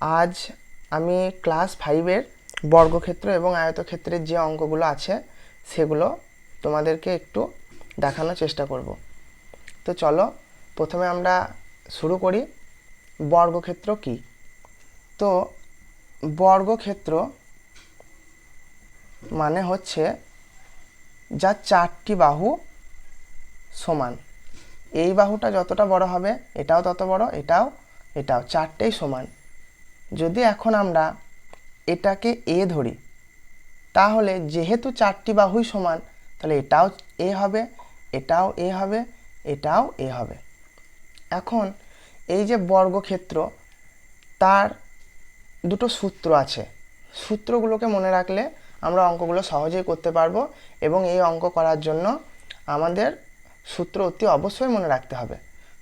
আজ আমি ক্লাস 5-এর বর্গক্ষেত্র এবং আয়তক্ষেত্রের যে অঙ্কগুলো আছে সেগুলো তোমাদেরকে একটু দেখানোর চেষ্টা করব। তো চলো প্রথমে আমরা শুরু করি। বর্গক্ষেত্র কি? তো বর্গক্ষেত্র মানে হচ্ছে যা 4টি বাহু সমান। এই বাহুটা যতটা বড় হবে এটাও তত বড়, এটাও 4টেই সমান। যদি এখন আমরা এটাকে এ ধরি, তাহলে যেহেতু 4টি বাহুই সমান, তাহলে এটাও এ হবে, এটাও এ হবে, এটাও এ হবে। এখন এই যে বর্গক্ষেত্র, তার দুটো সূত্র আছে। সূত্রগুলোকে মনে রাখলে আমরা অঙ্কগুলো সহজেই করতে পারবো, এবং এই অঙ্ক করার জন্য আমাদের সূত্র অতি অবশ্যই মনে রাখতে হবে।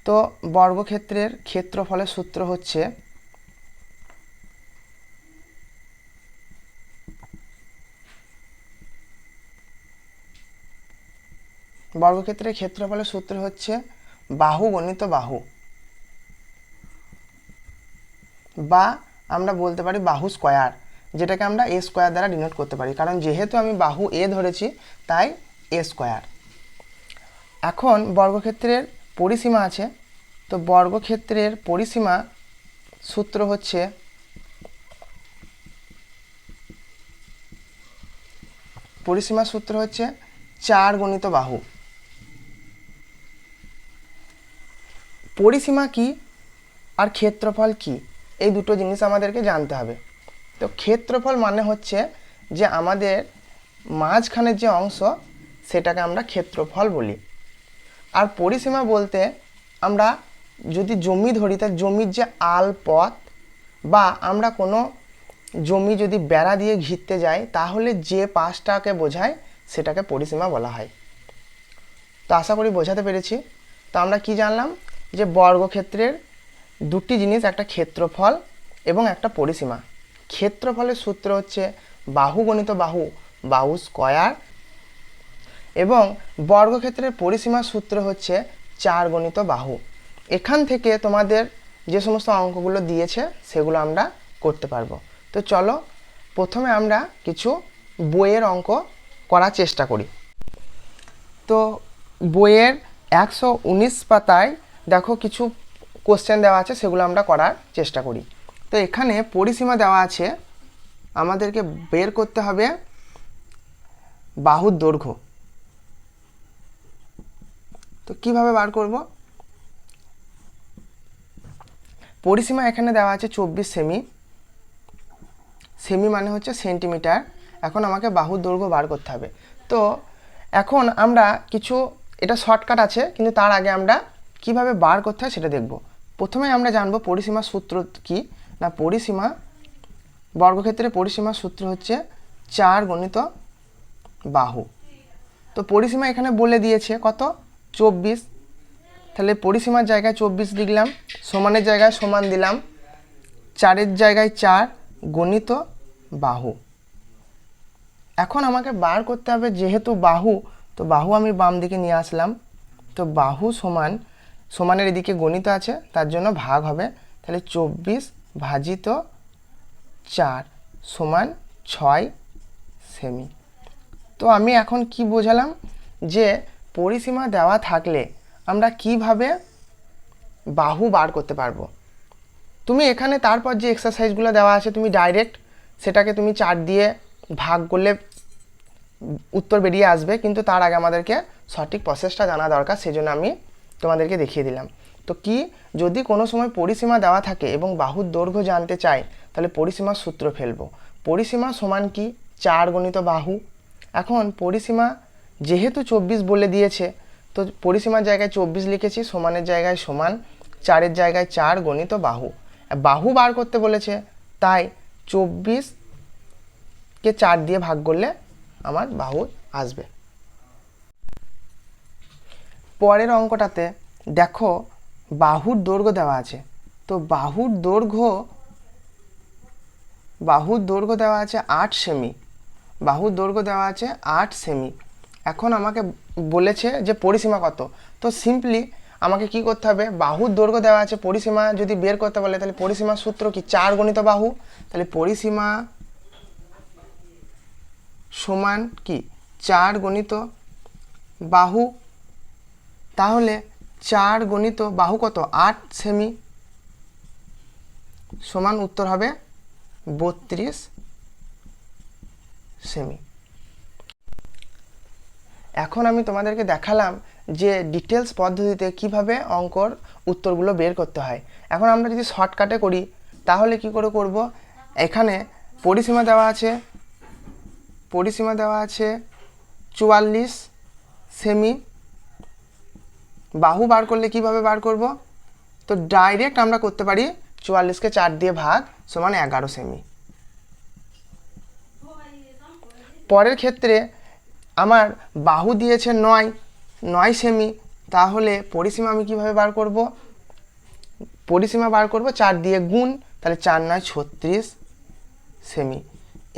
তো বর্গক্ষেত্রের ক্ষেত্রফলের সূত্র হচ্ছে বর্গক্ষেত্রের ক্ষেত্রফলের সূত্র হচ্ছে বাহু গণিত বাহু, বা আমরা বলতে পারি বাহু স্কয়ার, যেটাকে আমরা এ স্কয়ার দ্বারা ডিনোট করতে পারি, কারণ যেহেতু আমি বাহু এ ধরেছি তাই এ স্কয়ার। এখন বর্গক্ষেত্রের পরিসীমা আছে। তো বর্গক্ষেত্রের পরিসীমা সূত্র হচ্ছে পরিসীমা সূত্র হচ্ছে 4 গণিত বাহু। পরিসীমা কি আর ক্ষেত্রফল কি, এই দুটো জিনিস আমাদেরকে জানতে হবে। তো ক্ষেত্রফল মানে হচ্ছে যে আমাদের মাঝখানের যে অংশ সেটাকে আমরা ক্ষেত্রফল বলি। আর পরিসীমা বলতে আমরা যদি জমি ধরি, তার জমির যে আল পথ, বা আমরা কোনো জমি যদি বেড়া দিয়ে ঘিরতে যাই তাহলে যে পাশটাকে বোঝায় সেটাকে পরিসীমা বলা হয়। তো আশা করি বোঝাতে পেরেছি। তো আমরা কি জানলাম, যে বর্গক্ষেত্রের দুটি জিনিস, একটা ক্ষেত্রফল এবং একটা পরিসীমা। ক্ষেত্রফলের সূত্র হচ্ছে বাহু গণিত বাহু, বাহু স্কয়ার, এবং বর্গক্ষেত্রের পরিসীমার সূত্র হচ্ছে 4 গণিত বাহু। এখান থেকে তোমাদের যে সমস্ত অঙ্কগুলো দিয়েছে সেগুলো আমরা করতে পারবো। তো চলো প্রথমে আমরা কিছু বইয়ের অঙ্ক করার চেষ্টা করি। তো বইয়ের 119 পাতায় দেখো কিছু কোশ্চেন দেওয়া আছে, সেগুলো আমরা করার চেষ্টা করি। তো এখানে পরিসীমা দেওয়া আছে, আমাদেরকে বের করতে হবে বাহুর দৈর্ঘ্য। তো কিভাবে বার করব? পরিসীমা এখানে দেওয়া আছে 24 সেমি। সেমি মানে হচ্ছে সেন্টিমিটার। এখন আমাকে বাহুর দৈর্ঘ্য বার করতে হবে। তো এখন আমরা কিছু, এটা শর্টকাট আছে, কিন্তু তার আগে আমরা কিভাবে বার করতে হয় সেটা দেখব। প্রথমে আমরা জানবো পরিসীমার সূত্র কি না। পরিসীমা, বর্গক্ষেত্রের পরিসীমার সূত্র হচ্ছে 4 গণিত বাহু। তো পরিসীমা এখানে বলে দিয়েছে কত, 24। তাহলে পরিসীমার জায়গায় 24 লিখলাম, সমানের জায়গায় সমান দিলাম, 4-এর জায়গায় 4 গণিত বাহু। এখন আমাকে বার করতে হবে যেহেতু বাহু, তো বাহু আমি বাম দিকে নিয়ে আসলাম। তো বাহু সমান, সমানের এদিকে গণিত আছে তার জন্য ভাগ হবে, তাহলে 24 ভাজিত 4 সমান 6 সেমি। তো আমি এখন কি বোঝালাম, যে পরিসীমা দেওয়া থাকলে আমরা কিভাবে বাহু বার করতে পারবো। তুমি এখানে তারপর যে এক্সারসাইজগুলো দেওয়া আছে তুমি ডাইরেক্ট সেটাকে তুমি 4 দিয়ে ভাগ করলে উত্তর বেরিয়ে আসবে, কিন্তু তার আগে আমাদেরকে সঠিক প্রসেসটা জানা দরকার, সেজন্য আমি তোমাদেরকে দেখিয়ে দিলাম। তো কি, যদি কোনো সময় পরিসীমা দেওয়া থাকে এবং বাহুর দৈর্ঘ্য জানতে চাই, তাহলে পরিসীমার সূত্র ফেলবো। পরিসীমা সমান কি, 4 গণিত বাহু। এখন পরিসীমা যেহেতু 24 বলে দিয়েছে, তো পরিসীমার জায়গায় 24 লিখেছি, সমানের জায়গায় সমান, 4-এর জায়গায় 4 গণিত বাহু। বাহু বার করতে বলেছে, তাই 24কে 4 দিয়ে ভাগ করলে আমার বাহু আসবে। পরের অঙ্কটাতে দেখো বাহুর দৈর্ঘ্য দেওয়া আছে। তো বাহুর দৈর্ঘ্য দেওয়া আছে 8 সেমি। বাহুর দৈর্ঘ্য দেওয়া আছে 8 সেমি। এখন আমাকে বলেছে যে পরিসীমা কত। তো সিম্পলি আমাকে কি করতে হবে, বাহুর দৈর্ঘ্য দেওয়া আছে, পরিসীমা যদি বের করতে বলে তাহলে পরিসীমার সূত্র কি 4 গুণিত বাহু, তাহলে পরিসীমা সমান কি 4 গুণিত বাহু। তাহলে 4 গুণিত বাহু কত, 8 সেমি, সমান উত্তর হবে 32 সেমি। এখন আমি তোমাদেরকে দেখালাম যে ডিটেলস পদ্ধতিতে কিভাবে অঙ্কর উত্তরগুলো বের করতে হয়। এখন আমরা যদি শর্টকাটে করি তাহলে কি করে করব, এখানে পরিসীমা দেওয়া আছে, 44 সেমি। বাহু বার করলে কিভাবে বার করব, তো ডাইরেক্ট আমরা করতে পারি 44কে 4 দিয়ে ভাগ সমান 11 সেমি। পরের ক্ষেত্রে আমার বাহু দিয়েছে 9 সেমি, তাহলে পরিসীমা আমি কিভাবে বার করব, পরিসীমা বার করব 4 দিয়ে গুণ, তাহলে 4 9 36 সেমি।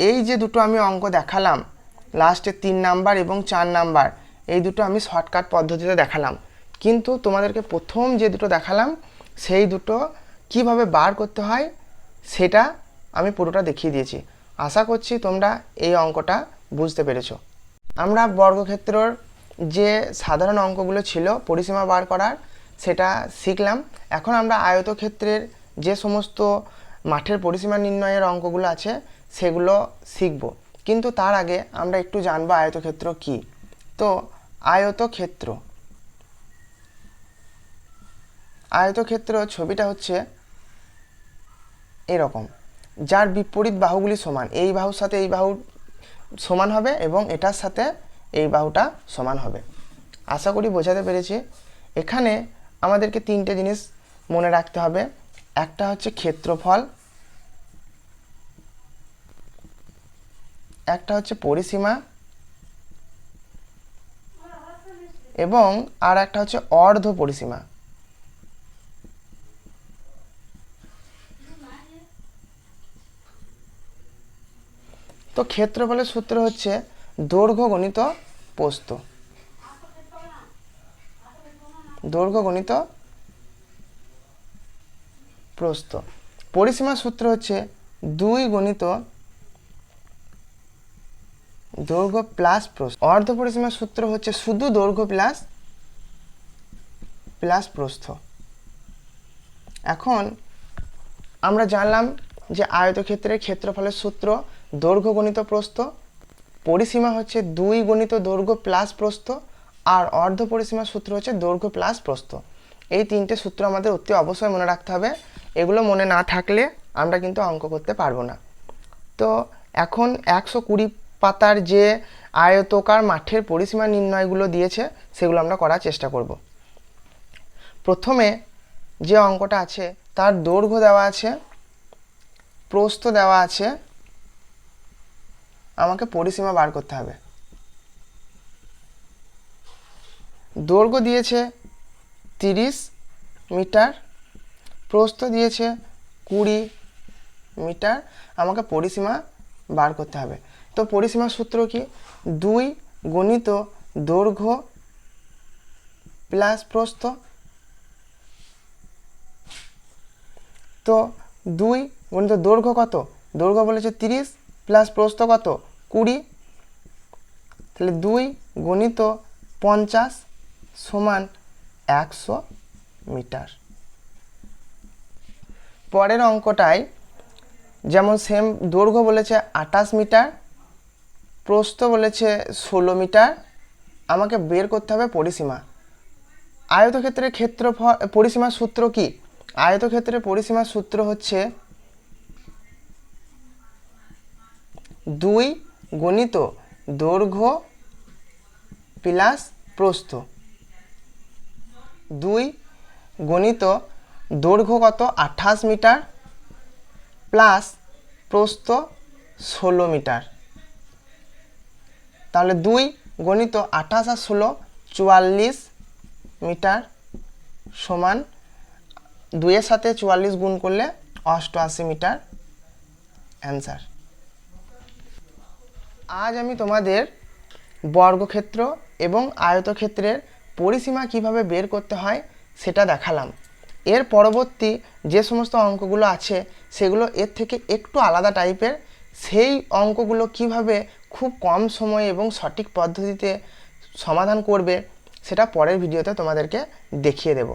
এই যে দুটো আমি অঙ্ক দেখালাম লাস্টে 3 নাম্বার এবং 4 নাম্বার, এই দুটো আমি শর্টকাট পদ্ধতিতে দেখালাম, কিন্তু তোমাদেরকে প্রথম যে দুটো দেখালাম সেই দুটো কিভাবে বার করতে হয় সেটা আমি পুরোটা দেখিয়ে দিয়েছি। আশা করছি তোমরা এই অঙ্কটা বুঝতে পেরেছো। আমরা বর্গক্ষেত্রর যে সাধারণ অঙ্কগুলো ছিল পরিসীমা বার করার সেটা শিখলাম। এখন আমরা আয়তক্ষেত্রের যে সমস্ত মাঠের পরিসীমা নির্ণয়ের অঙ্কগুলো আছে সেগুলো শিখব, কিন্তু তার আগে আমরা একটু জানবো আয়তক্ষেত্র কি। তো আয়তক্ষেত্র ছবিটা হচ্ছে এরকম, যার বিপরীত বাহুগুলি সমান, এই বাহুর সাথে এই বাহু সমান হবে এবং এটার সাথে এই বাহুটা সমান হবে। আশা করি বোঝাতে পেরেছি। এখানে আমাদেরকে 3টে জিনিস মনে রাখতে হবে, একটা হচ্ছে ক্ষেত্রফল, একটা হচ্ছে পরিসীমা এবং আর একটা হচ্ছে অর্ধ পরিসীমা। তো ক্ষেত্রফলের সূত্র হচ্ছে দৈর্ঘ্য গণিত প্রস্থ, দৈর্ঘ্য গণিত প্রস্থ। পরিসীমার সূত্র হচ্ছে 2 গুণিত দৈর্ঘ্য প্লাস প্রস্থ। অর্ধ পরিসীমার সূত্র হচ্ছে শুধু দৈর্ঘ্য প্লাস প্রস্থ। এখন আমরা জানলাম যে আয়তক্ষেত্রের ক্ষেত্রফলের সূত্র দৈর্ঘ্য গণিত প্রস্থ, পরিসীমা হচ্ছে 2 গুণিত দৈর্ঘ্য প্লাস প্রস্থ, আর অর্ধ পরিসীমার সূত্র হচ্ছে দৈর্ঘ্য প্লাস প্রস্থ। এই 3টে সূত্র আমাদের অতি অবশ্যই মনে রাখতে হবে, এগুলো মনে না থাকলে আমরা কিন্তু অঙ্ক করতে পারবো না। তো এখন 120 পাতার যে আয়তকার মাঠের পরিসীমা নির্ণয়গুলো দিয়েছে সেগুলো আমরা করার চেষ্টা করব। প্রথমে যে অঙ্কটা আছে তার দৈর্ঘ্য দেওয়া আছে, প্রস্থ দেওয়া আছে, আমাকে পরিসীমা বার করতে হবে। দৈর্ঘ্য দিয়েছে 30 মিটার, প্রস্থ দিয়েছে 20 মিটার, আমাকে পরিসীমা বার করতে হবে। তো পরিসীমার সূত্র কি, 2 গুণিত দৈর্ঘ্য প্লাস প্রস্থ। তো 2 গুণিত দৈর্ঘ্য কত, দৈর্ঘ্য বলেছে 30 প্লাস প্রস্থ কত 20, তাহলে 2 গুণিত 50 সমান 100 মিটার। পরের অঙ্কটায় যেমন সেম, দৈর্ঘ্য বলেছে 28 মিটার, প্রস্থ বলেছে 16 মিটার, আমাকে বের করতে হবে পরিসীমা। আয়তক্ষেত্রের ক্ষেত্রফল পরিসীমার সূত্র কি, আয়তক্ষেত্রের পরিসীমার সূত্র হচ্ছে 2 গুণিত দৈর্ঘ্য প্লাস প্রস্থ। 2 গুণিত দৈর্ঘ্য কত 28 মিটার প্লাস প্রস্থ 16 মিটার, তাহলে 2 গুণিত 28 আর 16 44 মিটার সমান 2 এর সাথে 44 গুণ করলে 88 মিটার অ্যান্সার। আজ আমি তোমাদের বর্গক্ষেত্র এবং আয়তক্ষেত্রের পরিসীমা কিভাবে বের করতে হয় সেটা দেখালাম। এর পরবর্তী যে সমস্ত অঙ্কগুলো আছে সেগুলো এর থেকে একটু আলাদা টাইপের। সেই অঙ্কগুলো কিভাবে খুব কম সময়ে এবং সঠিক পদ্ধতিতে সমাধান করবে সেটা পরের ভিডিওতে তোমাদেরকে দেখিয়ে দেব।